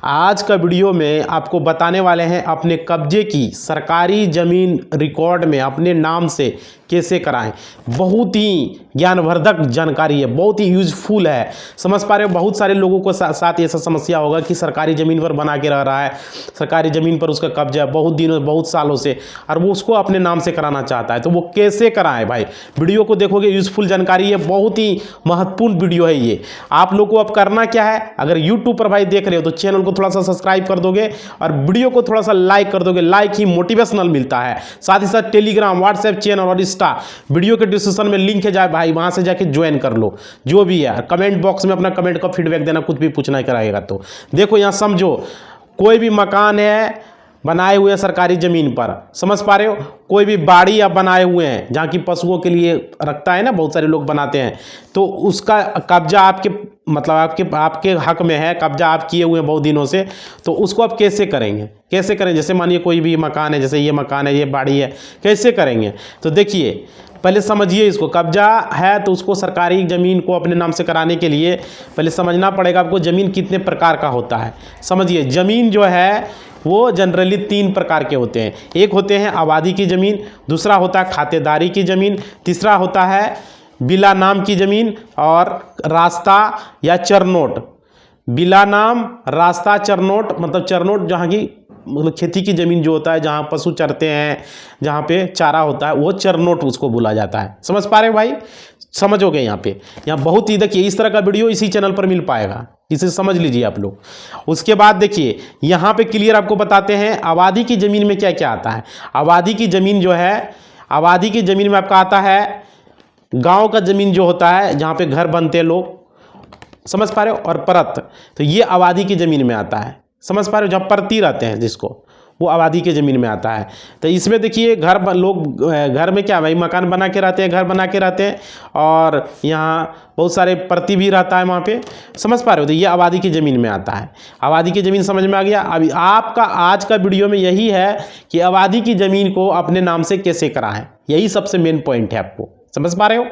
आज का वीडियो में आपको बताने वाले हैं अपने कब्जे की सरकारी ज़मीन रिकॉर्ड में अपने नाम से कैसे कराएं। बहुत ही ज्ञानवर्धक जानकारी है, बहुत ही यूजफुल है। समझ पा रहे हो, बहुत सारे लोगों को साथ ऐसा समस्या होगा कि सरकारी ज़मीन पर बना के रह रहा है, सरकारी ज़मीन पर उसका कब्जा है बहुत दिनों बहुत सालों से, और वो उसको अपने नाम से कराना चाहता है। तो वो कैसे कराएं भाई, वीडियो को देखोगे, यूजफुल जानकारी है, बहुत ही महत्वपूर्ण वीडियो है ये। आप लोग को अब करना क्या है, अगर यूट्यूब पर भाई देख रहे हो तो चैनल को थोड़ा सा सब्सक्राइब कर दोगे और वीडियो को थोड़ा सा लाइक कर दोगे। लाइक ही मोटिवेशनल मिलता है। साथ ही साथ टेलीग्राम, व्हाट्सएप चैनल और इंस्टा वीडियो के डिस्क्रिप्शन में लिंक है, जाए भाई वहां से जाके ज्वाइन कर लो। जो भी है कमेंट बॉक्स में अपना कमेंट का फीडबैक देना, कुछ भी पूछना कराएगा तो देखो यहाँ समझो, कोई भी मकान है बनाए हुए हैं सरकारी ज़मीन पर, समझ पा रहे हो, कोई भी बाड़ी आप बनाए हुए हैं जहाँ की पशुओं के लिए रखता है ना, बहुत सारे लोग बनाते हैं, तो उसका कब्जा आपके मतलब आपके हक में है, कब्जा आप किए हुए हैं बहुत दिनों से, तो उसको आप कैसे करेंगे, कैसे करें। जैसे मानिए कोई भी मकान है, जैसे ये मकान है, ये बाड़ी है, कैसे करेंगे। तो देखिए पहले समझिए, इसको कब्जा है तो उसको सरकारी ज़मीन को अपने नाम से कराने के लिए पहले समझना पड़ेगा आपको ज़मीन कितने प्रकार का होता है। समझिए, ज़मीन जो है वो जनरली 3 प्रकार के होते हैं। एक होते हैं आबादी की ज़मीन, दूसरा होता है खातेदारी की ज़मीन, तीसरा होता है बिला नाम की ज़मीन और रास्ता या चरनोट। बिला नाम, रास्ता, चरनोट, मतलब चरनोट जहाँ की मतलब खेती की ज़मीन जो होता है, जहाँ पशु चरते हैं, जहाँ पे चारा होता है, वो चरनोट उसको बोला जाता है। समझ पा रहे हो भाई, समझोगे यहाँ पे। यहाँ बहुत ही देखिए इस तरह का वीडियो इसी चैनल पर मिल पाएगा, इसे समझ लीजिए आप लोग। उसके बाद देखिए यहाँ पे क्लियर आपको बताते हैं आबादी की ज़मीन में क्या क्या आता है। आबादी की ज़मीन जो है, आबादी की ज़मीन में आपका आता है गाँव का ज़मीन जो होता है, जहाँ पे घर बनते हैं लोग, समझ पा रहे हो, और परत, तो ये आबादी की ज़मीन में आता है। समझ पा रहे हो, जहाँ परती रहते हैं जिसको, वो आबादी के ज़मीन में आता है। तो इसमें देखिए लोग घर में क्या भाई मकान बना के रहते हैं, घर बना के रहते हैं, और यहाँ बहुत सारे परती भी रहता है वहाँ पे। समझ पा रहे हो, तो ये आबादी की ज़मीन में आता है। आबादी की ज़मीन समझ में आ गया। अभी आपका आज का वीडियो में यही है कि आबादी की ज़मीन को अपने नाम से कैसे कराएं, यही सबसे मेन पॉइंट है आपको। समझ पा रहे हो,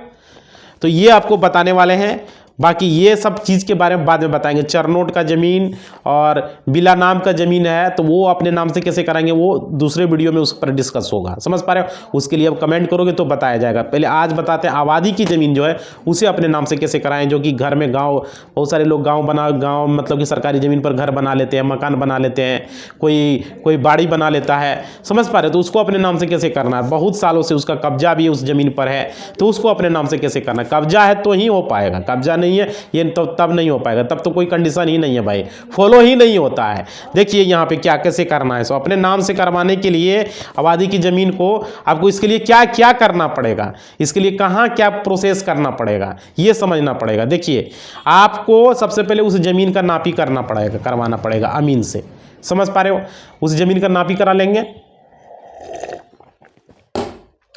तो ये आपको बताने वाले हैं। बाकी ये सब चीज़ के बारे में बाद में बताएंगे। चरनोट का ज़मीन और बिला नाम का ज़मीन है तो वो अपने नाम से कैसे कराएंगे, वो दूसरे वीडियो में उस पर डिस्कस होगा। समझ पा रहे हो, उसके लिए अब कमेंट करोगे तो बताया जाएगा। पहले आज बताते हैं आबादी की ज़मीन जो है उसे अपने नाम से कैसे कराएं, जो कि घर में गाँव, बहुत सारे लोग गाँव मतलब कि सरकारी ज़मीन पर घर बना लेते हैं, मकान बना लेते हैं, कोई बाड़ी बना लेता है। समझ पा रहे हो, तो उसको अपने नाम से कैसे करना है, बहुत सालों से उसका कब्जा भी उस ज़मीन पर है, तो उसको अपने नाम से कैसे करना। कब्जा है तो ही हो पाएगा, कब्जा नहीं है ये तो तब नहीं हो पाएगा, तब तो कोई कंडीशन ही नहीं है भाई, फॉलो ही नहीं होता है। देखिए यहाँ पे क्या कैसे करना है। सो अपने नाम से करवाने के लिए आबादी की ज़मीन को आपको इसके लिए क्या क्या करना पड़ेगा, इसके लिए कहाँ क्या प्रोसेस करना पड़ेगा, ये समझना पड़ेगा। देखिए आपको सबसे पहले उस ज़मीन का नापी करना पड़ेगा, करवाना पड़ेगा अमीन से। समझ पा रहे हो, उस ज़मीन का नापी करा लेंगे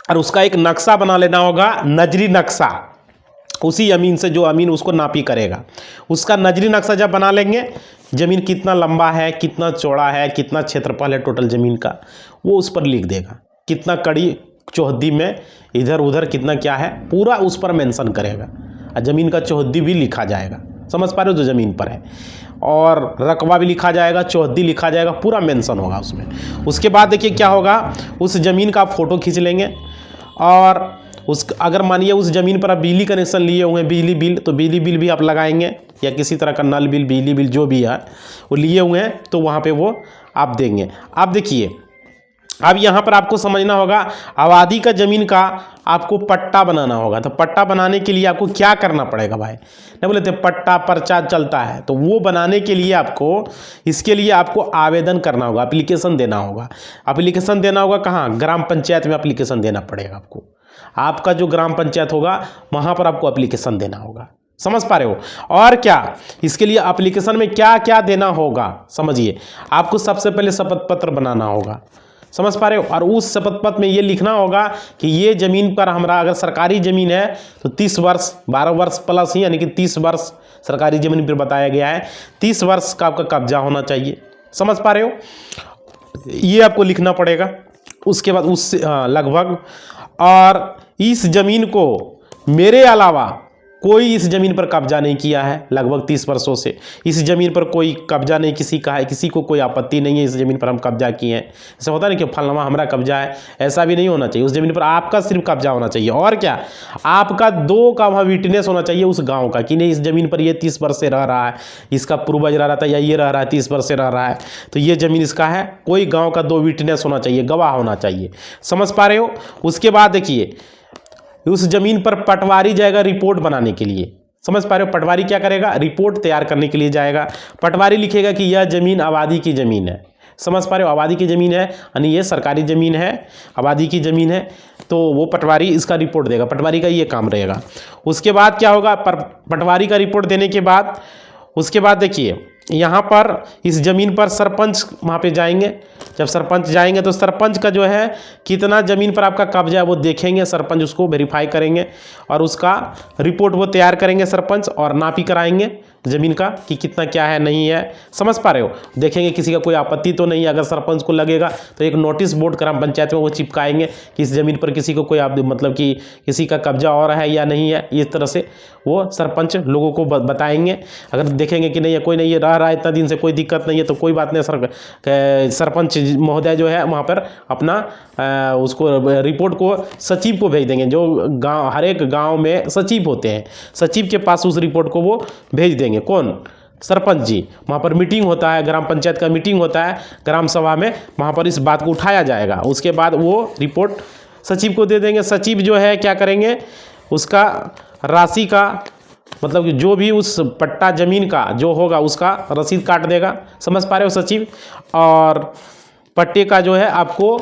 और उसका एक नक्शा बना लेना होगा, नजरी नक्शा, उसी अमीन से जो अमीन उसको नापी करेगा। उसका नजरी नक्शा जब बना लेंगे, ज़मीन कितना लंबा है, कितना चौड़ा है, कितना क्षेत्रफल है टोटल ज़मीन का, वो उस पर लिख देगा। कितना कड़ी चौहद्दी में इधर उधर कितना क्या है, पूरा उस पर मेंशन करेगा, और ज़मीन का चौहद्दी भी लिखा जाएगा। समझ पा रहे हो, जो ज़मीन पर है, और रकबा भी लिखा जाएगा, चौहद्दी लिखा जाएगा, पूरा मेंशन होगा उसमें। उसके बाद देखिए क्या होगा, उस ज़मीन का आप फ़ोटो खींच लेंगे, और अगर मानिए उस ज़मीन पर आप बिजली कनेक्शन लिए हुए हैं, बिजली बिल, तो बिजली बिल भी आप लगाएंगे, या किसी तरह का नल बिल, बिजली बिल जो भी है वो लिए हुए हैं, तो वहाँ पे वो आप देंगे। अब देखिए, अब यहाँ पर आपको समझना होगा, आबादी का ज़मीन का आपको पट्टा बनाना होगा। तो पट्टा बनाने के लिए आपको क्या करना पड़ेगा भाई, नहीं बोले थे पट्टा पर्चा चलता है, तो वो बनाने के लिए आपको, इसके लिए आपको आवेदन करना होगा, एप्लीकेशन देना होगा। एप्लीकेशन देना होगा कहाँ, ग्राम पंचायत में एप्लीकेशन देना पड़ेगा आपको। आपका जो ग्राम पंचायत होगा वहाँ पर आपको एप्लीकेशन देना होगा। समझ पा रहे हो, और क्या इसके लिए एप्लीकेशन में क्या क्या देना होगा, समझिए। आपको सबसे पहले शपथ पत्र बनाना होगा। समझ पा रहे हो, और उस शपथ पत्र में ये लिखना होगा कि ये ज़मीन पर हमारा, अगर सरकारी ज़मीन है तो 30 वर्ष, 12 वर्ष प्लस ही, यानी कि 30 वर्ष सरकारी ज़मीन पर बताया गया है, 30 वर्ष का आपका कब्जा होना चाहिए। समझ पा रहे हो, ये आपको लिखना पड़ेगा। उसके बाद उससे लगभग, और इस ज़मीन को मेरे अलावा कोई इस ज़मीन पर कब्जा नहीं किया है लगभग 30 वर्षों से। इस ज़मीन पर कोई कब्जा नहीं किसी का है, किसी को कोई आपत्ति नहीं है इस ज़मीन पर हम कब्जा किए हैं। ऐसा होता नहीं कि फलनामा हमारा कब्जा है, ऐसा भी नहीं होना चाहिए। उस ज़मीन पर आपका सिर्फ कब्जा होना चाहिए, और क्या, आपका 2 का वहाँ विटनेस होना चाहिए उस गाँव का कि नहीं इस ज़मीन पर ये 30 वर्ष से रह रहा है, इसका पूर्वज रह रहा था या ये रह रहा है 30 वर्ष से रह रहा है, तो ये ज़मीन इसका है। कोई गाँव का 2 विटनेस होना चाहिए, गवाह होना चाहिए। समझ पा रहे हो। उसके बाद देखिए उस ज़मीन पर पटवारी जाएगा रिपोर्ट बनाने के लिए। समझ पा रहे हो। पटवारी क्या करेगा, रिपोर्ट तैयार करने के लिए जाएगा। पटवारी लिखेगा कि यह ज़मीन आबादी की ज़मीन है। समझ पा रहे हो, आबादी की ज़मीन है यानी ये सरकारी ज़मीन है, आबादी की ज़मीन है, तो वो पटवारी इसका रिपोर्ट देगा। पटवारी का ये काम रहेगा। उसके बाद क्या होगा, पटवारी का रिपोर्ट देने के बाद उसके बाद देखिए यहाँ पर इस ज़मीन पर सरपंच वहाँ पे जाएंगे। जब सरपंच जाएंगे तो सरपंच का जो है कितना ज़मीन पर आपका कब्जा है वो देखेंगे, सरपंच उसको वेरीफाई करेंगे और उसका रिपोर्ट वो तैयार करेंगे सरपंच, और नापी कराएंगे ज़मीन का कि कितना क्या है नहीं है। समझ पा रहे हो। देखेंगे किसी का कोई आपत्ति तो नहीं है। अगर सरपंच को लगेगा तो एक नोटिस बोर्ड ग्राम पंचायत में वो चिपकाएंगे कि इस ज़मीन पर किसी को कोई मतलब कि किसी का कब्जा और है या नहीं है। इस तरह से वो सरपंच लोगों को बताएंगे। अगर देखेंगे कि नहीं है, कोई नहीं, ये रह रहा है इतना दिन से, कोई दिक्कत नहीं है, तो कोई बात नहीं, सरपंच महोदय जो है वहाँ पर अपना उसको रिपोर्ट को सचिव को भेज देंगे। जो गाँव, हर एक गाँव में सचिव होते हैं, सचिव के पास उस रिपोर्ट को वो भेज देंगे। कौन, सरपंच जी। वहाँ पर मीटिंग होता है, ग्राम पंचायत का मीटिंग होता है, ग्राम सभा में वहाँ पर इस बात को उठाया जाएगा। उसके बाद वो रिपोर्ट सचिव को दे देंगे। सचिव जो है क्या करेंगे, उसका राशि का मतलब कि जो भी उस पट्टा ज़मीन का जो होगा उसका रसीद काट देगा। समझ पा रहे हो सचिव। और पट्टे का जो है आपको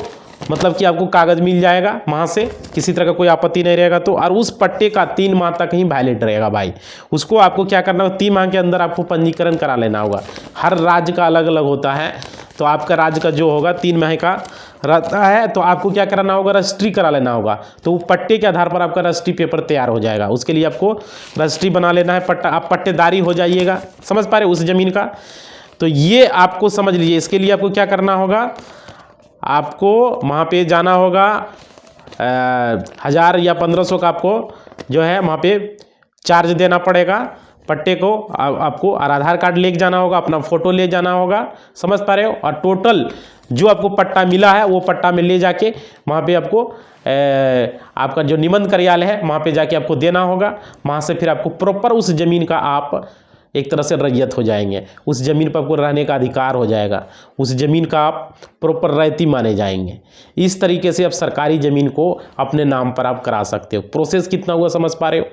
मतलब कि आपको कागज़ मिल जाएगा वहाँ से, किसी तरह का कोई आपत्ति नहीं रहेगा तो। और उस पट्टे का 3 माह तक ही वैलिड रहेगा भाई। उसको आपको क्या करना होगा, 3 माह के अंदर आपको पंजीकरण करा लेना होगा। हर राज्य का अलग अलग होता है, तो आपका राज्य का जो होगा 3 माह का रहता है, तो आपको क्या कराना होगा, रजिस्ट्री करा लेना होगा। तो वो पट्टे के आधार पर आपका रजिस्ट्री पेपर तैयार हो जाएगा। उसके लिए आपको रजिस्ट्री बना लेना है, पट्टा, आप पट्टेदारी हो जाइएगा। समझ पा रहे उस ज़मीन का। तो ये आपको समझ लीजिए। इसके लिए आपको क्या करना होगा, आपको वहाँ पे जाना होगा 1000 या 1500 का आपको जो है वहाँ पे चार्ज देना पड़ेगा। पट्टे को आपको आधार कार्ड ले जाना होगा, अपना फ़ोटो ले जाना होगा। समझ पा रहे हो। और टोटल जो आपको पट्टा मिला है वो पट्टा में ले जाके वहाँ पे आपको आपका जो निबंध कार्यालय है वहाँ पे जाके आपको देना होगा। वहाँ से फिर आपको प्रॉपर उस ज़मीन का आप एक तरह से रैयत हो जाएंगे। उस ज़मीन पर आपको रहने का अधिकार हो जाएगा। उस ज़मीन का आप प्रॉपर रैयती माने जाएंगे। इस तरीके से आप सरकारी ज़मीन को अपने नाम पर आप करा सकते हो। प्रोसेस कितना हुआ समझ पा रहे हो।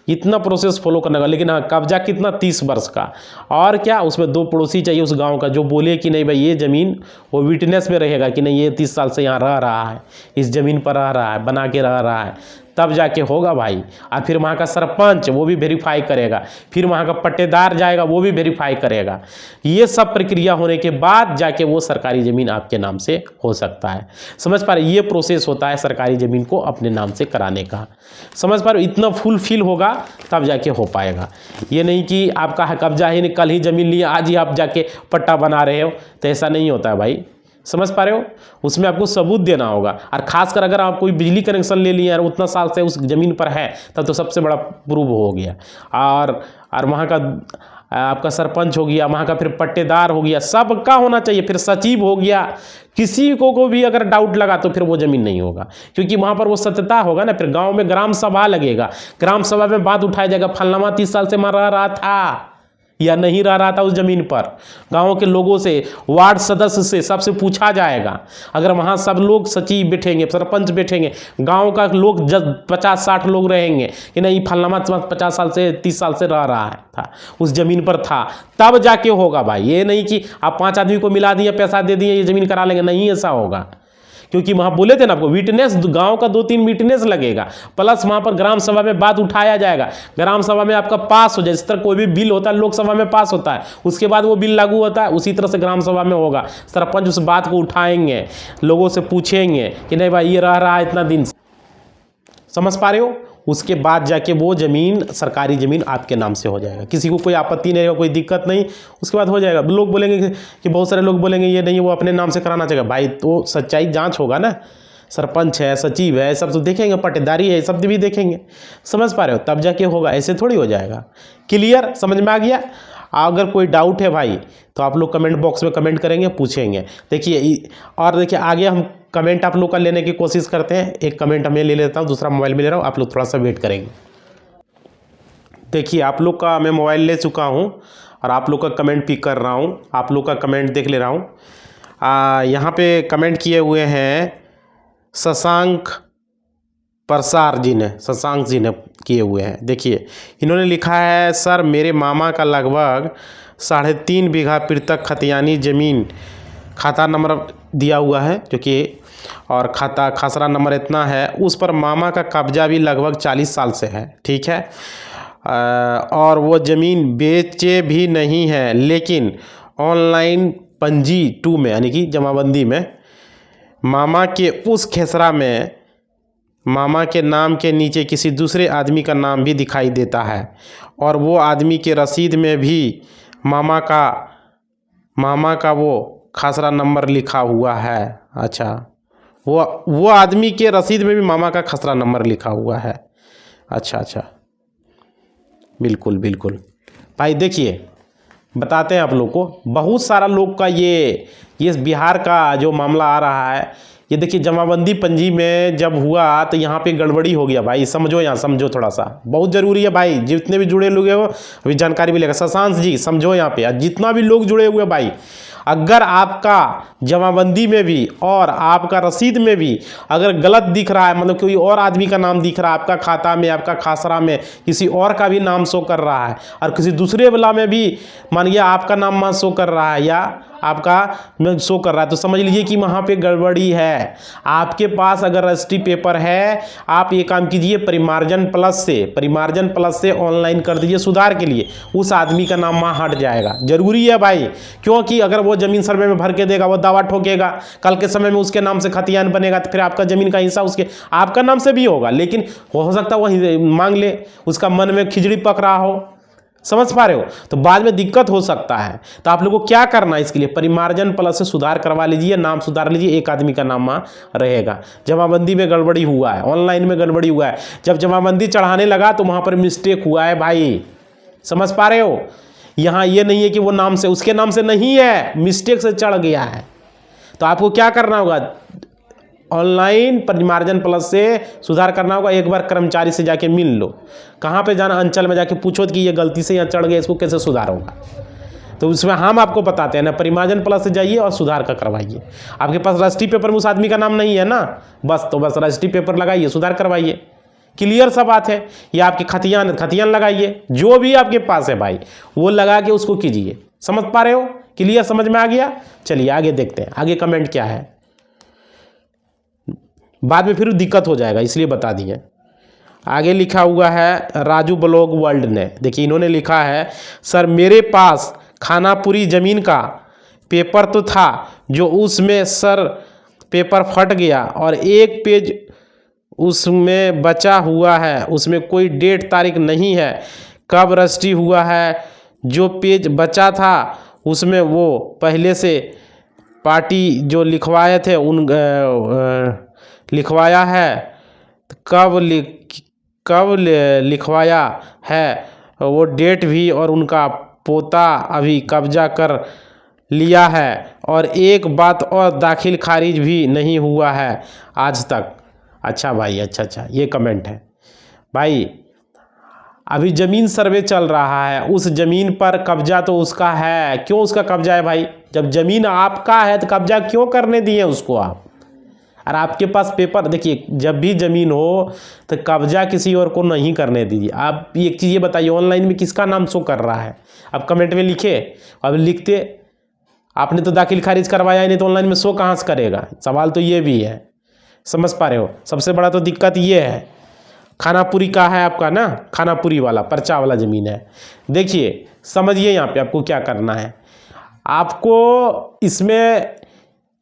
इतना प्रोसेस फॉलो करना होगा। लेकिन हाँ, कब्जा कितना, 30 वर्ष का। और क्या, उसमें 2 पड़ोसी चाहिए उस गांव का जो बोले कि नहीं भाई ये ज़मीन, वो विटनेस में रहेगा कि नहीं ये 30 साल से यहाँ रह रहा है, इस ज़मीन पर रह रहा है, बना के रह रहा है, तब जाके होगा भाई। और फिर वहाँ का सरपंच वो भी वेरीफाई करेगा, फिर वहाँ का पट्टेदार जाएगा वो भी वेरीफाई करेगा। ये सब प्रक्रिया होने के बाद जाके वो सरकारी ज़मीन आपके नाम से हो सकता है। समझ पा रहे, ये प्रोसेस होता है सरकारी ज़मीन को अपने नाम से कराने का। समझ पा रहे, इतना फुलफिल होगा तब जाके हो पाएगा। ये नहीं कि आपका कब्जा ही नहीं, कल ही ज़मीन लिया आज ही आप जाके पट्टा बना रहे हो, तो ऐसा नहीं होता है भाई। समझ पा रहे हो। उसमें आपको सबूत देना होगा। और खासकर अगर आप कोई बिजली कनेक्शन ले लिए और उतना साल से उस ज़मीन पर है, तब तो सबसे बड़ा प्रूफ हो गया। और वहाँ का आपका सरपंच हो गया, वहाँ का फिर पट्टेदार हो गया, सबका होना चाहिए। फिर सचिव हो गया। किसी को भी अगर डाउट लगा तो फिर वो ज़मीन नहीं होगा, क्योंकि वहाँ पर वो सत्यता होगा ना। फिर गाँव में ग्राम सभा लगेगा, ग्राम सभा में बात उठाया जाएगा, फलनामा 30 साल से मर रहा था या नहीं रह रहा था उस ज़मीन पर। गांव के लोगों से, वार्ड सदस्य से, सबसे पूछा जाएगा। अगर वहाँ सब लोग, सचिव बैठेंगे, सरपंच बैठेंगे, गांव का लोग 50-60 लोग रहेंगे कि नहीं फलनामा 50 साल से 30 साल से रह रहा है था, उस ज़मीन पर था, तब जाके होगा भाई। ये नहीं कि आप 5 आदमी को मिला दिए, पैसा दे दिए, ये ज़मीन करा लेंगे, नहीं ऐसा होगा। क्योंकि वहाँ बोले थे ना आपको, विटनेस, गांव का 2-3 विटनेस लगेगा, प्लस वहाँ पर ग्राम सभा में बात उठाया जाएगा। ग्राम सभा में आपका पास हो जाए। जिस तरह कोई भी बिल होता है लोकसभा में पास होता है, उसके बाद वो बिल लागू होता है, उसी तरह से ग्राम सभा में होगा। सरपंच उस बात को उठाएंगे, लोगों से पूछेंगे कि नहीं भाई ये रह रहा है इतना दिन से। समझ पा रहे हो। उसके बाद जाके वो ज़मीन, सरकारी ज़मीन आपके नाम से हो जाएगा। किसी को कोई आपत्ति नहीं रहेगा, कोई दिक्कत नहीं, उसके बाद हो जाएगा। लोग बोलेंगे कि बहुत सारे लोग बोलेंगे ये नहीं, वो अपने नाम से कराना चाहिए भाई। तो सच्चाई जांच होगा ना, सरपंच है, सचिव है, सब तो देखेंगे, पट्टेदारी है, सब भी देखेंगे। समझ पा रहे हो, तब जाके होगा, ऐसे थोड़ी हो जाएगा। क्लियर, समझ में आ गया। अगर कोई डाउट है भाई तो आप लोग कमेंट बॉक्स में कमेंट करेंगे, पूछेंगे। देखिए और देखिए आगे हम कमेंट आप लोग का लेने की कोशिश करते हैं। एक कमेंट मैं ले लेता हूँ, दूसरा मोबाइल में ले रहा हूँ, आप लोग थोड़ा सा वेट करेंगे। देखिए आप लोग का मैं मोबाइल ले चुका हूँ और आप लोग का कमेंट पिक कर रहा हूँ, आप लोग का कमेंट देख ले रहा हूँ। यहाँ पे कमेंट किए हुए हैं शशांक प्रसार जी ने, शशांक जी ने किए हुए हैं। देखिए इन्होंने लिखा है, सर मेरे मामा का लगभग 3.5 बीघा पृथक खतियानी ज़मीन, खाता नंबर दिया हुआ है जो कि, और खसरा नंबर इतना है, उस पर मामा का कब्जा भी लगभग 40 साल से है। ठीक है, और वो ज़मीन बेचे भी नहीं है, लेकिन ऑनलाइन पंजी 2 में यानी कि जमाबंदी में मामा के उस खेसरा में मामा के नाम के नीचे किसी दूसरे आदमी का नाम भी दिखाई देता है, और वो आदमी के रसीद में भी मामा का वो खसरा नंबर लिखा हुआ है। अच्छा, वो आदमी के रसीद में भी मामा का खसरा नंबर लिखा हुआ है। अच्छा, बिल्कुल बिल्कुल भाई। देखिए बताते हैं आप लोग को, बहुत सारा लोग का ये बिहार का जो मामला आ रहा है, ये देखिए जमाबंदी पंजी में जब हुआ तो यहाँ पे गड़बड़ी हो गया भाई। समझो, यहाँ समझो, थोड़ा सा बहुत ज़रूरी है भाई, जितने भी जुड़े लोग हैं वो अभी जानकारी मिलेगा। शशांक जी समझो, यहाँ पे जितना भी लोग जुड़े हुए भाई, अगर आपका जमाबंदी में भी और आपका रसीद में भी अगर गलत दिख रहा है, मतलब कोई और आदमी का नाम दिख रहा है आपका खाता में, आपका खासरा में किसी और का भी नाम शो कर रहा है, और किसी दूसरे वाला में भी मानिए आपका नाम शो कर रहा है या आपका में शो कर रहा है, तो समझ लीजिए कि वहाँ पे गड़बड़ी है। आपके पास अगर रजिस्ट्री पेपर है, आप ये काम कीजिए, परिमार्जन प्लस से ऑनलाइन कर दीजिए सुधार के लिए, उस आदमी का नाम वहाँ हट जाएगा। जरूरी है भाई, क्योंकि अगर वो ज़मीन सर्वे में भर के देगा, वो दावा ठोकेगा, कल के समय में उसके नाम से खतियान बनेगा, तो फिर आपका ज़मीन का हिस्सा उसके आपका नाम से भी होगा, लेकिन हो सकता है वही मांग ले, उसका मन में खिचड़ी पक रहा हो। समझ पा रहे हो, तो बाद में दिक्कत हो सकता है। तो आप लोगों को क्या करना है, इसके लिए परिमार्जन प्लस से सुधार करवा लीजिए, नाम सुधार लीजिए, एक आदमी का नाम वहाँ रहेगा। जमाबंदी में गड़बड़ी हुआ है, ऑनलाइन में गड़बड़ी हुआ है, जब जमाबंदी चढ़ाने लगा तो वहाँ पर मिस्टेक हुआ है भाई। समझ पा रहे हो, यहाँ ये नहीं है कि वो नाम से उसके नाम से नहीं है, मिस्टेक से चढ़ गया है। तो आपको क्या करना होगा, ऑनलाइन परिमार्जन प्लस से सुधार करना होगा। एक बार कर्मचारी से जाके मिल लो, कहाँ पे जाना, अंचल में जाके पूछो कि ये गलती से यहाँ चढ़ गया, इसको कैसे सुधार होगा। तो उसमें हम आपको बताते हैं ना, परिमार्जन प्लस से जाइए और सुधार का करवाइए। आपके पास रजिस्ट्री पेपर में उस आदमी का नाम नहीं है ना, बस रजिस्ट्री पेपर लगाइए, सुधार करवाइए। क्लियर सा बात है। ये आपके खतियान लगाइए, जो भी आपके पास है भाई वो लगा के उसको कीजिए। समझ पा रहे हो, क्लियर, समझ में आ गया। चलिए आगे देखते हैं, आगे कमेंट क्या है, बाद में फिर दिक्कत हो जाएगा, इसलिए बता दिए। आगे लिखा हुआ है राजू ब्लॉग वर्ल्ड ने, देखिए इन्होंने लिखा है, सर मेरे पास खानापुरी ज़मीन का पेपर तो था, जो उसमें सर पेपर फट गया और एक पेज उसमें बचा हुआ है, उसमें कोई डेट तारीख नहीं है, कब रजिस्ट्री हुआ है। जो पेज बचा था उसमें वो पहले से पार्टी जो लिखवाए थे उन लिखवाया है, कब लिखवाया है वो डेट भी, और उनका पोता अभी कब्जा कर लिया है, और एक बात और, दाखिल खारिज भी नहीं हुआ है आज तक। अच्छा भाई, अच्छा, ये कमेंट है भाई। अभी ज़मीन सर्वे चल रहा है, उस ज़मीन पर कब्जा तो उसका है, क्यों उसका कब्जा है भाई? जब ज़मीन आपका है तो कब्जा क्यों करने दिए उसको आप? और आपके पास पेपर, देखिए जब भी ज़मीन हो तो कब्जा किसी और को नहीं करने दीजिए। आप एक चीज़ ये बताइए, ऑनलाइन में किसका नाम शो कर रहा है? अब कमेंट में लिखे, अब लिखते आपने तो दाखिल खारिज करवाया ही नहीं, तो ऑनलाइन में शो कहाँ से करेगा? सवाल तो ये भी है। समझ पा रहे हो, सबसे बड़ा तो दिक्कत ये है। खानापुरी का है आपका ना, खानापुरी वाला पर्चा वाला ज़मीन है। देखिए समझिए, यहाँ पे आपको क्या करना है, आपको इसमें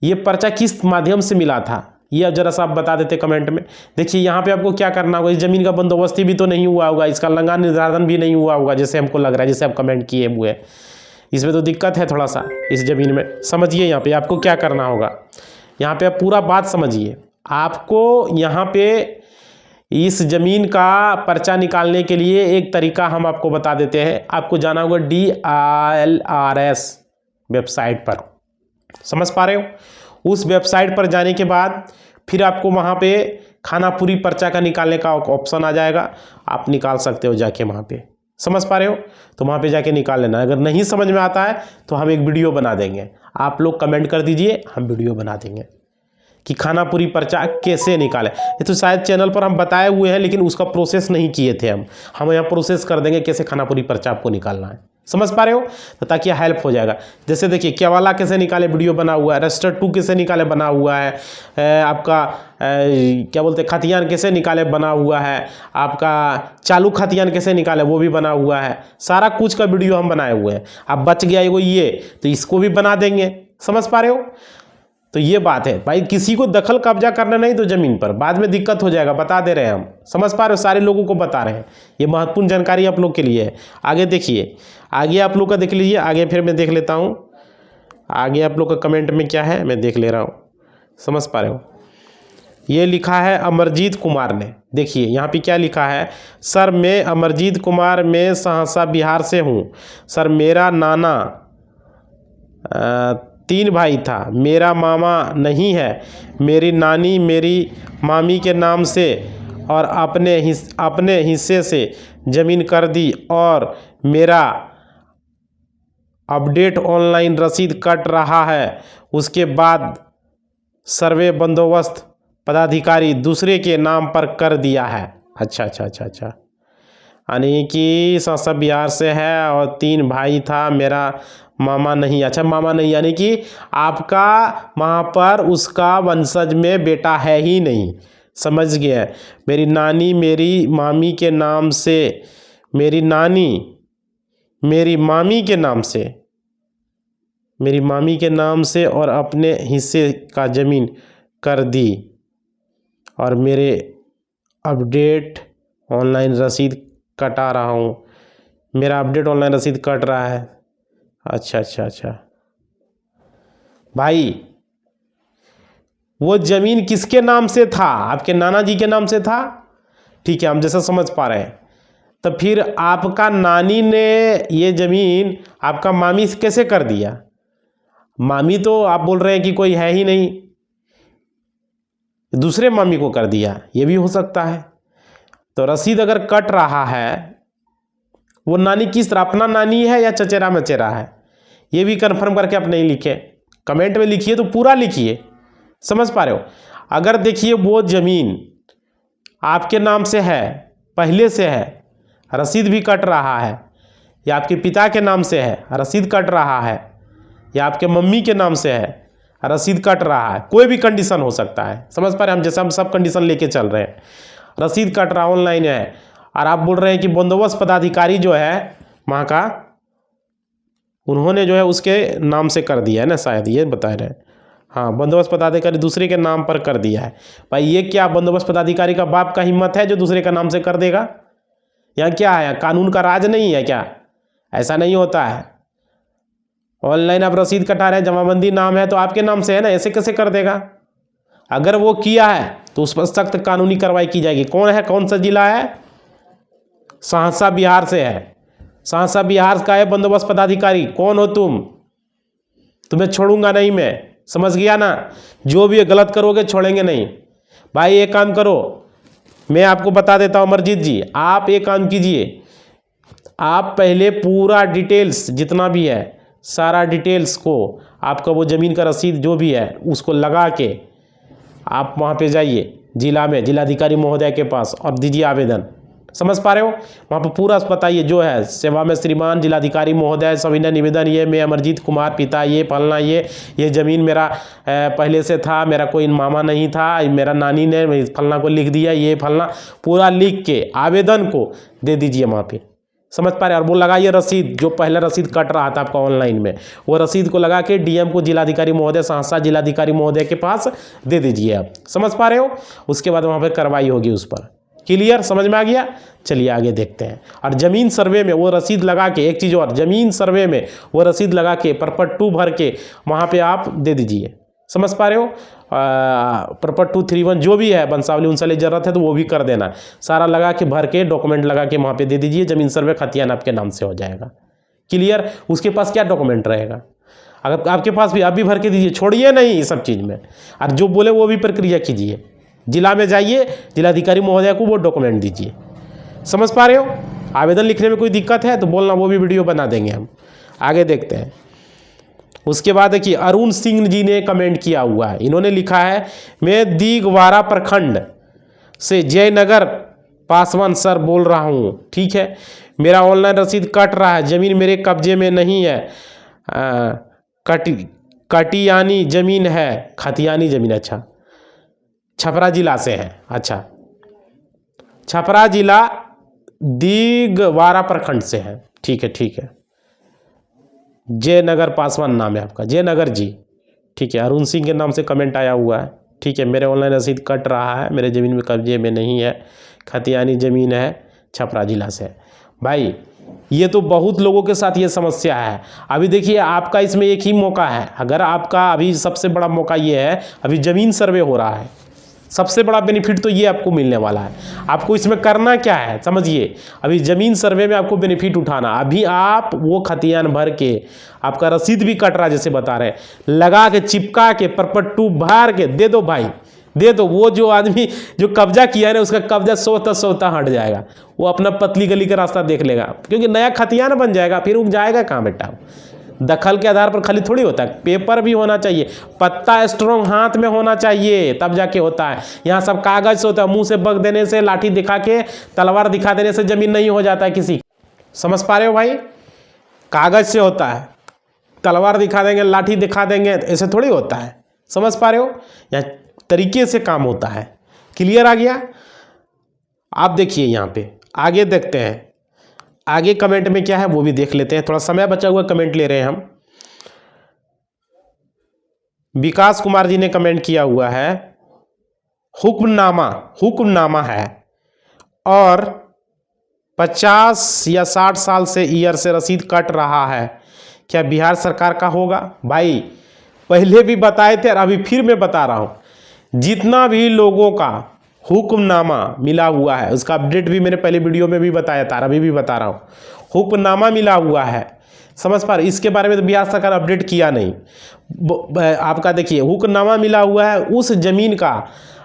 ये पर्चा किस माध्यम से मिला था ये अब जरा सा आप बता देते कमेंट में। देखिए यहाँ पे आपको क्या करना होगा, इस ज़मीन का बंदोबस्ती भी तो नहीं हुआ होगा, इसका लंगान निर्धारण भी नहीं हुआ होगा, जैसे हमको लग रहा है, जैसे आप कमेंट किए हुए। इसमें तो दिक्कत है थोड़ा सा इस ज़मीन में। समझिए यहाँ पे आपको क्या करना होगा, यहाँ पे आप पूरा बात समझिए। आपको यहाँ पे इस ज़मीन का पर्चा निकालने के लिए एक तरीका हम आपको बता देते हैं। आपको जाना होगा DILRS वेबसाइट पर, समझ पा रहे हो। उस वेबसाइट पर जाने के बाद फिर आपको वहाँ पे खानापुरी पर्चा का निकालने का ऑप्शन आ जाएगा, आप निकाल सकते हो जाके वहाँ पे, समझ पा रहे हो। तो वहाँ पे जाके निकाल लेना। अगर नहीं समझ में आता है तो हम एक वीडियो बना देंगे, आप लोग कमेंट कर दीजिए, हम वीडियो बना देंगे कि खानापुरी पर्चा कैसे निकालें। ये तो शायद चैनल पर हम बताए हुए हैं, लेकिन उसका प्रोसेस नहीं किए थे हम यहाँ प्रोसेस कर देंगे कैसे खानापुरी पर्चा आपको निकालना है, समझ पा रहे हो। तो ताकि हेल्प हो जाएगा। जैसे देखिए केवाला कैसे निकाले वीडियो बना हुआ है, रजिस्टर 2 कैसे निकाले बना हुआ है, आपका क्या बोलते हैं खतियान कैसे निकाले बना हुआ है, आपका चालू खतियान कैसे निकाले वो भी बना हुआ है। सारा कुछ का वीडियो हम बनाए हुए हैं। अब बच गया एगो ये, तो इसको भी बना देंगे, समझ पा रहे हो। तो ये बात है भाई, किसी को दखल कब्जा करना नहीं तो ज़मीन पर, बाद में दिक्कत हो जाएगा, बता दे रहे हैं हम, समझ पा रहे हो। सारे लोगों को बता रहे हैं, ये महत्वपूर्ण जानकारी आप लोग के लिए है। आगे देखिए, आगे आप लोग का देख लीजिए, आगे फिर मैं देख लेता हूँ आगे आप लोग का कमेंट में क्या है, मैं देख ले रहा हूँ, समझ पा रहे हो। ये लिखा है अमरजीत कुमार ने, देखिए यहाँ पे क्या लिखा है। सर मैं अमरजीत कुमार, मैं सहरसा बिहार से हूँ। सर मेरा नाना 3 भाई था, मेरा मामा नहीं है, मेरी नानी मेरी मामी के नाम से और अपने हिस्से से ज़मीन कर दी, और मेरा अपडेट ऑनलाइन रसीद कट रहा है। उसके बाद सर्वे बंदोबस्त पदाधिकारी दूसरे के नाम पर कर दिया है। अच्छा, यानी कि सहरसा बिहार से है और 3 भाई था, मेरा मामा नहीं। अच्छा, मामा नहीं यानी कि आपका वहाँ पर उसका वंशज में बेटा है ही नहीं, समझ गए। मेरी नानी मेरी मामी के नाम से, मेरी नानी मेरी मामी के नाम से, मेरी मामी के नाम से और अपने हिस्से का ज़मीन कर दी, और मेरे अपडेट ऑनलाइन रसीद कटा रहा हूँ, मेरा अपडेट ऑनलाइन रसीद कट रहा है। अच्छा भाई, वो ज़मीन किसके नाम से था? आपके नाना जी के नाम से था, ठीक है, हम जैसा समझ पा रहे हैं। तो फिर आपका नानी ने ये ज़मीन आपका मामी से कैसे कर दिया? मामी तो आप बोल रहे हैं कि कोई है ही नहीं, दूसरे मामी को कर दिया, ये भी हो सकता है। तो रसीद अगर कट रहा है, वो नानी किस तरह, अपना नानी है या चचेरा मचेरा है, ये भी कंफर्म करके आप नहीं लिखे, कमेंट में लिखिए, तो पूरा लिखिए, समझ पा रहे हो। अगर देखिए वो ज़मीन आपके नाम से है, पहले से है, रसीद भी कट रहा है, या आपके पिता के नाम से है, रसीद कट रहा है, या आपके मम्मी के नाम से है, रसीद कट रहा है, कोई भी कंडीशन हो सकता है, समझ पा रहे हैं। हम जैसे हम सब कंडीशन लेके चल रहे हैं, रसीद कट रहा ऑनलाइन है, और आप बोल रहे हैं कि बंदोबस्त पदाधिकारी जो है वहाँ का, उन्होंने जो है उसके नाम से कर दिया है ना, शायद ये बता रहे हैं। हाँ, बंदोबस्त पदाधिकारी दूसरे के नाम पर कर दिया है। भाई ये क्या बंदोबस्त पदाधिकारी का बाप का हिम्मत है जो दूसरे का नाम से कर देगा? यहाँ क्या है, कानून का राज नहीं है क्या? ऐसा नहीं होता है। ऑनलाइन आप रसीद कटा रहे हैं, जमाबंदी नाम है तो आपके नाम से है ना, ऐसे कैसे कर देगा? अगर वो किया है तो उस पर सख्त कानूनी कार्रवाई की जाएगी। कौन है, कौन सा जिला है? सहरसा बिहार से है, सहरसा बिहार का है बंदोबस्त पदाधिकारी। कौन हो तुम? तुम्हें छोड़ूंगा नहीं मैं, समझ गया ना। जो भी गलत करोगे छोड़ेंगे नहीं। भाई एक काम करो, मैं आपको बता देता हूँ अमरजीत जी, आप एक काम कीजिए, आप पहले पूरा डिटेल्स जितना भी है, सारा डिटेल्स को, आपका वो ज़मीन का रसीद जो भी है उसको लगा के आप वहाँ पे जाइए जिला में, जिलाधिकारी महोदय के पास, और दीजिए आवेदन। समझ पा रहे हो? वहाँ पर पूरा बताइए जो है, सेवा में श्रीमान जिलाधिकारी महोदय सविनय निवेदन, ये मैं अमरजीत कुमार पिता ये फलना, ये ज़मीन मेरा पहले से था, मेरा कोई मामा नहीं था, मेरा नानी ने फलना को लिख दिया, ये फलना पूरा लिख के आवेदन को दे दीजिए वहाँ पे। समझ पा रहे हैं? और वो लगाइए रसीद, जो पहला रसीद कट रहा था आपका ऑनलाइन में, वो रसीद को लगा के डीएम को, जिलाधिकारी महोदय सहरसा जिलाधिकारी महोदय के पास दे दीजिए आप। समझ पा रहे हो? उसके बाद वहाँ पर कार्रवाई होगी उस पर। क्लियर, समझ में आ गया? चलिए आगे देखते हैं। और ज़मीन सर्वे में वो रसीद लगा के, एक चीज़ और, ज़मीन सर्वे में वो रसीद लगा के प्रॉपर 2 भर के वहाँ पे आप दे दीजिए। समझ पा रहे हो। प्रॉपर 231 जो भी है वंशावली उनसावली जरूरत है तो वो भी कर देना, सारा लगा के भर के डॉक्यूमेंट लगा के वहाँ पे दे दीजिए, जमीन सर्वे खतियान आपके नाम से हो जाएगा। क्लियर। उसके पास क्या डॉक्यूमेंट रहेगा, अगर आपके पास भी आप भी भर के दीजिए, छोड़िए नहीं इस सब चीज़ में, और जो बोले वो भी प्रक्रिया कीजिए। जिला में जाइए, जिलाधिकारी महोदय को वो डॉक्यूमेंट दीजिए। समझ पा रहे हो। आवेदन लिखने में कोई दिक्कत है तो बोलना, वो भी वीडियो बना देंगे हम। आगे देखते हैं। उसके बाद देखिए अरुण सिंह जी ने कमेंट किया हुआ है, इन्होंने लिखा है मैं दीगवारा प्रखंड से जयनगर पासवान सर बोल रहा हूँ। ठीक है, मेरा ऑनलाइन रसीद कट रहा है, ज़मीन मेरे कब्जे में नहीं है, कटियानी ज़मीन है, खतियानी ज़मीन। अच्छा, छपरा जिला से है। अच्छा, छपरा जिला दीगवारा प्रखंड से है। ठीक है, ठीक है। जयनगर पासवान नाम है आपका, जयनगर जी। ठीक है, अरुण सिंह के नाम से कमेंट आया हुआ है। ठीक है, मेरे ऑनलाइन रसीद कट रहा है, मेरे ज़मीन में कब्जे में नहीं है, खतियानी ज़मीन है, छपरा जिला से। भाई ये तो बहुत लोगों के साथ ये समस्या है। अभी देखिए आपका इसमें एक ही मौका है, अगर आपका अभी सबसे बड़ा मौका ये है, अभी ज़मीन सर्वे हो रहा है, सबसे बड़ा बेनिफिट तो ये आपको मिलने वाला है। आपको इसमें करना क्या है समझिए, अभी ज़मीन सर्वे में आपको बेनिफिट उठाना। अभी आप वो खतियान भर के, आपका रसीद भी कट रहा है जैसे बता रहे हैं, लगा के चिपका के परपट्टू भर के दे दो भाई, दे दो। वो जो आदमी जो कब्जा किया है ना, उसका कब्जा सोता हट जाएगा, वो अपना पतली गली का रास्ता देख लेगा, क्योंकि नया खतियान बन जाएगा, फिर उग जाएगा कहाँ बेटा। दखल के आधार पर खाली थोड़ी होता है, पेपर भी होना चाहिए, पत्ता स्ट्रॉन्ग हाथ में होना चाहिए, तब जाके होता है। यहाँ सब कागज से होता है, मुंह से बग देने से, लाठी दिखा के, तलवार दिखा देने से जमीन नहीं हो जाता है किसी। समझ पा रहे हो भाई, कागज से होता है, तलवार दिखा देंगे, लाठी दिखा देंगे, ऐसे थोड़ी होता है। समझ पा रहे हो, यहाँ तरीके से काम होता है। क्लियर आ गया। आप देखिए यहाँ पे आगे देखते हैं, आगे कमेंट में क्या है वो भी देख लेते हैं, थोड़ा समय बचा हुआ कमेंट ले रहे हैं हम। विकास कुमार जी ने कमेंट किया हुआ है, हुक्मनामा है और 50 या 60 साल से ईयर से रसीद कट रहा है, क्या बिहार सरकार का होगा? भाई पहले भी बताए थे और अभी फिर मैं बता रहा हूँ, जितना भी लोगों का हुक्मनामा मिला हुआ है, उसका अपडेट भी मैंने पहले वीडियो में भी बताया था, अभी भी बता रहा हूँ, हुक्मनामा मिला हुआ है। समझ पा रहे, इसके बारे में तो बिहार सरकार अपडेट किया नहीं। आपका देखिए हुक्मनामा मिला हुआ है, उस जमीन का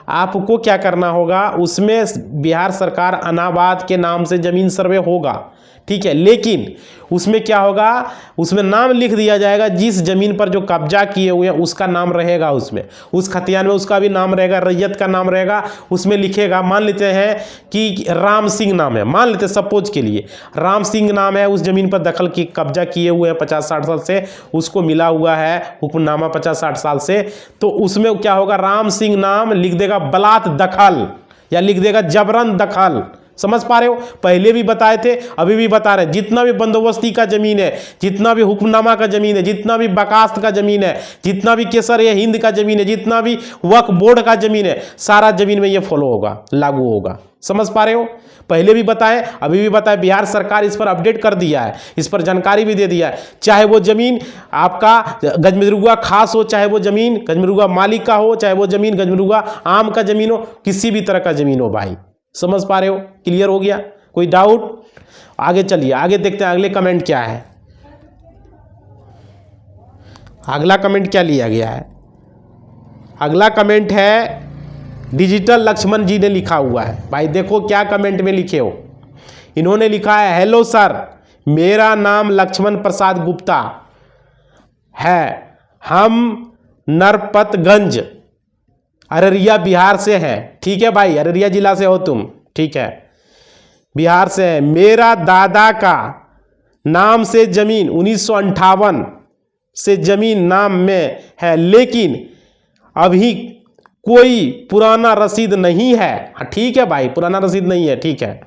आपको क्या करना होगा, उसमें बिहार सरकार अनाबाद के नाम से जमीन सर्वे होगा। ठीक है, लेकिन उसमें क्या होगा, उसमें नाम लिख दिया जाएगा, जिस जमीन पर जो कब्जा किए हुए हैं उसका नाम रहेगा, उसमें उस खतियान में उसका भी नाम रहेगा, रैयत का नाम रहेगा, उसमें लिखेगा। मान लेते हैं कि राम सिंह नाम है, मान लेते हैं सपोज के लिए राम सिंह नाम है, उस जमीन पर दखल की कब्जा किए हुए हैं 50-60 साल से, उसको मिला हुआ है हुक्मनामा 50-60 साल से, तो उसमें क्या होगा, राम सिंह नाम लिख देगा बलात् दखल या लिख देगा जबरन दखल। समझ पा रहे हो, पहले भी बताए थे अभी भी बता रहे हैं, जितना भी बंदोबस्ती का जमीन है, जितना भी हुक्मनामा का जमीन है, जितना भी बकास्त का जमीन है, जितना भी केसर या हिंद का जमीन है, जितना भी वक्फ बोर्ड का जमीन है, सारा जमीन में ये फॉलो होगा, लागू होगा। समझ पा रहे हो, पहले भी बताए अभी भी बताए, बिहार सरकार इस पर अपडेट कर दिया है, इस पर जानकारी भी दे दिया है। चाहे वो जमीन आपका गजमरुआ खास हो, चाहे वो जमीन गजमरुआ मालिक का हो, चाहे वो जमीन गजमरुआ आम का जमीन हो, किसी भी तरह का जमीन हो भाई। समझ पा रहे हो, क्लियर हो गया, कोई डाउट? आगे चलिए, आगे देखते हैं अगले कमेंट क्या है। अगला कमेंट क्या लिया गया है, अगला कमेंट है डिजिटल लक्ष्मण जी ने लिखा हुआ है। भाई देखो क्या कमेंट में लिखे हो, इन्होंने लिखा है, हेलो सर, मेरा नाम लक्ष्मण प्रसाद गुप्ता है, हम नरपतगंज अररिया बिहार से हैं। ठीक है भाई, अररिया जिला से हो तुम, ठीक है, बिहार से है। मेरा दादा का नाम से जमीन 1958 से जमीन नाम में है, लेकिन अभी कोई पुराना रसीद नहीं है। हाँ ठीक है भाई, पुराना रसीद नहीं है, ठीक है,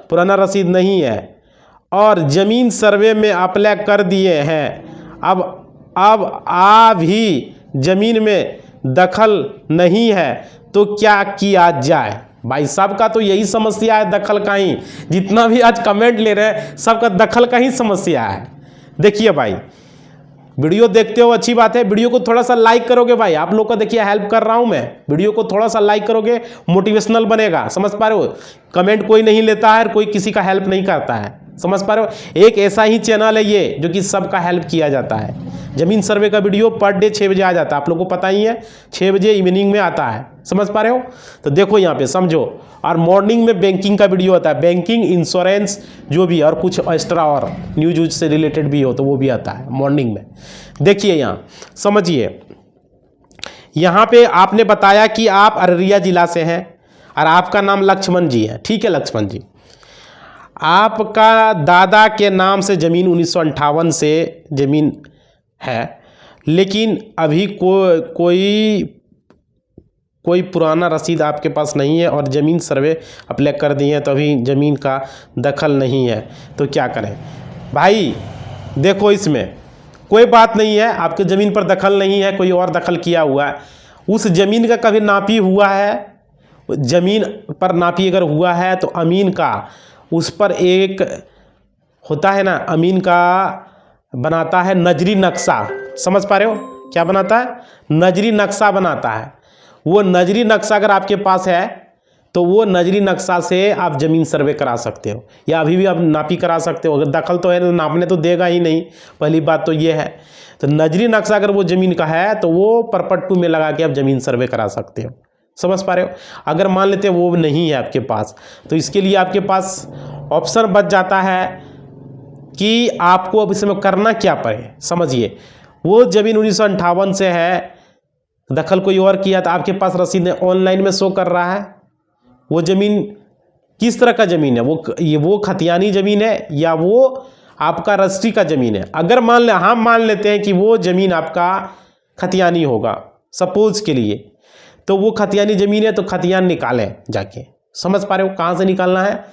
पुराना रसीद नहीं है, और जमीन सर्वे में अप्लाई कर दिए हैं। अब भी जमीन में दखल नहीं है, तो क्या किया जाए? भाई सबका तो यही समस्या है, दखल का ही, जितना भी आज कमेंट ले रहे हैं सबका दखल का ही समस्या है। देखिए भाई, वीडियो देखते हो अच्छी बात है, वीडियो को थोड़ा सा लाइक करोगे भाई, आप लोग का देखिए हेल्प कर रहा हूं मैं, वीडियो को थोड़ा सा लाइक करोगे, मोटिवेशनल बनेगा, समझ पा रहे हो। कमेंट कोई नहीं लेता है, कोई किसी का हेल्प नहीं करता है, समझ पा रहे हो। एक ऐसा ही चैनल है ये जो कि सबका हेल्प किया जाता है। जमीन सर्वे का वीडियो पर डे 6 बजे आ जाता है, आप लोगों को पता ही है, 6 बजे इवनिंग में आता है, समझ पा रहे हो। तो देखो यहाँ पे समझो, और मॉर्निंग में बैंकिंग का वीडियो आता है, बैंकिंग, इंश्योरेंस जो भी, और कुछ एक्स्ट्रा और न्यूज से रिलेटेड भी हो तो वो भी आता है मॉर्निंग में। देखिए यहाँ समझिए, यहाँ पे आपने बताया कि आप अररिया जिला से हैं और आपका नाम लक्ष्मण जी है, ठीक है लक्ष्मण जी। आपका दादा के नाम से ज़मीन 1958 से ज़मीन है, लेकिन अभी कोई पुराना रसीद आपके पास नहीं है और ज़मीन सर्वे अप्लाई कर दी है तो अभी ज़मीन का दखल नहीं है, तो क्या करें भाई। देखो इसमें कोई बात नहीं है, आपके ज़मीन पर दखल नहीं है, कोई और दखल किया हुआ है। उस ज़मीन का कभी नापी हुआ है, ज़मीन पर नापी अगर हुआ है तो अमीन का उस पर एक होता है ना, अमीन का बनाता है नजरी नक्शा, समझ पा रहे हो क्या बनाता है, नजरी नक्शा बनाता है। वो नजरी नक्शा अगर आपके पास है तो वो नजरी नक्शा से आप ज़मीन सर्वे करा सकते हो, या अभी भी आप नापी करा सकते हो। अगर दखल तो है तो नापने तो देगा ही नहीं, पहली बात तो ये है। तो नजरी नक्शा अगर वो ज़मीन का है तो वो परपट्टू में लगा के आप ज़मीन सर्वे करा सकते हो, समझ पा रहे हो। अगर मान लेते हैं वो नहीं है आपके पास, तो इसके लिए आपके पास ऑप्शन बच जाता है कि आपको अब इसमें करना क्या पड़े। समझिए, वो ज़मीन 1958 से है, दखल कोई और किया तो आपके पास रसीद ऑनलाइन में शो कर रहा है। वो ज़मीन किस तरह का ज़मीन है, वो खतियानी ज़मीन है या वो आपका रजिस्ट्री का ज़मीन है। अगर हम मान लेते हैं कि वो ज़मीन आपका खतियानी होगा सपोज के लिए, तो वो खतियानी ज़मीन है तो खतियान निकालें जाके, समझ पा रहे हो कहाँ से निकालना है।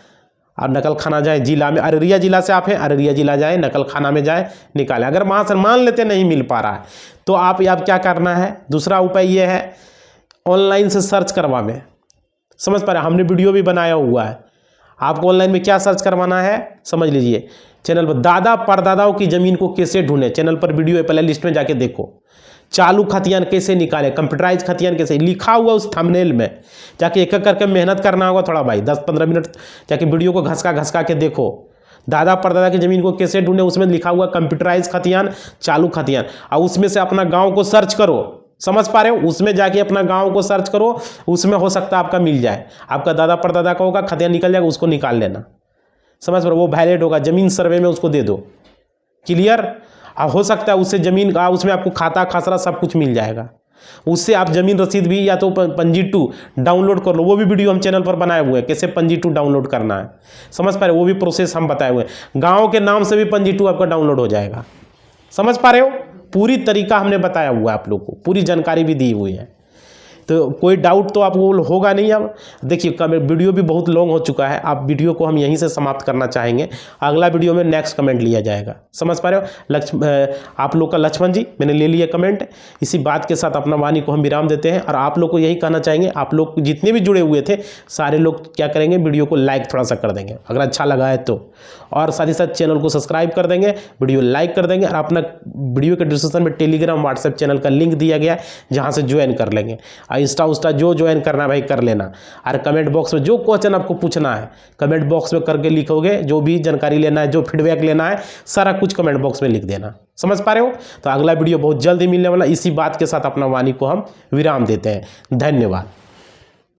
और नकल खाना जाए जिला में, अररिया जिला से आप हैं, अररिया जिला जाए, नकल खाना में जाए, निकालें। अगर वहाँ से मान लेते नहीं मिल पा रहा है तो आप क्या करना है, दूसरा उपाय ये है ऑनलाइन से सर्च करवावे, समझ पा रहे हैं। हमने वीडियो भी बनाया हुआ है, आपको ऑनलाइन में क्या सर्च करवाना है समझ लीजिए। चैनल पर दादा परदादाओं की ज़मीन को कैसे ढूंढें, चैनल पर वीडियो है, पहले लिस्ट में जाके देखो। चालू खतियान कैसे निकाले, कंप्यूटराइज खतियान कैसे, लिखा हुआ उस थंबनेल में, जाके एक एक करके मेहनत करना होगा थोड़ा भाई, 10-15 मिनट जाके वीडियो को घसका के देखो। दादा परदादा की ज़मीन को कैसे ढूंढे, उसमें लिखा हुआ कंप्यूटराइज खतियान, चालू खतियान, और उसमें से अपना गाँव को सर्च करो, समझ पा रहे हो। उसमें जाके अपना गाँव को सर्च करो, उसमें हो सकता है आपका मिल जाए। आपका दादा परदादा का होगा, खतियान निकल जाएगा, उसको निकाल लेना, समझ पा रहे हो। वो वैलिड होगा, ज़मीन सर्वे में उसको दे दो, क्लियर। हो सकता है उससे ज़मीन का, उसमें आपको खाता खसरा सब कुछ मिल जाएगा। उससे आप ज़मीन रसीद भी या तो पंजी 2 डाउनलोड कर लो, वो भी वीडियो हम चैनल पर बनाए हुए हैं, कैसे पंजी 2 डाउनलोड करना है, समझ पा रहे हो। वो भी प्रोसेस हम बताए हुए हैं, गाँव के नाम से भी पंजी 2 आपका डाउनलोड हो जाएगा, समझ पा रहे हो। पूरी तरीका हमने बताया हुआ है, आप लोग को पूरी जानकारी भी दी हुई है, तो कोई डाउट तो आपको होगा नहीं। अब देखिए वीडियो भी बहुत लॉन्ग हो चुका है, आप वीडियो को हम यहीं से समाप्त करना चाहेंगे। अगला वीडियो में नेक्स्ट कमेंट लिया जाएगा, समझ पा रहे हो। आप लोग का लक्ष्मण जी मैंने ले लिया कमेंट। इसी बात के साथ अपना वाणी को हम विराम देते हैं और आप लोग को यही कहना चाहेंगे, आप लोग जितने भी जुड़े हुए थे सारे लोग क्या करेंगे, वीडियो को लाइक थोड़ा सा कर देंगे अगर अच्छा लगा है तो, और साथ ही साथ चैनल को सब्सक्राइब कर देंगे, वीडियो लाइक कर देंगे, और अपना वीडियो के डिस्क्रिप्शन में टेलीग्राम व्हाट्सएप चैनल का लिंक दिया गया है जहाँ से ज्वाइन कर लेंगे। इंस्टा उस्टा जो ज्वाइन करना है भाई कर लेना। और कमेंट बॉक्स में जो क्वेश्चन आपको पूछना है कमेंट बॉक्स में करके लिखोगे, जो भी जानकारी लेना है, जो फीडबैक लेना है, सारा कुछ कमेंट बॉक्स में लिख देना, समझ पा रहे हो। तो अगला वीडियो बहुत जल्द ही मिलने वाला। इसी बात के साथ अपना वाणी को हम विराम देते हैं। धन्यवाद।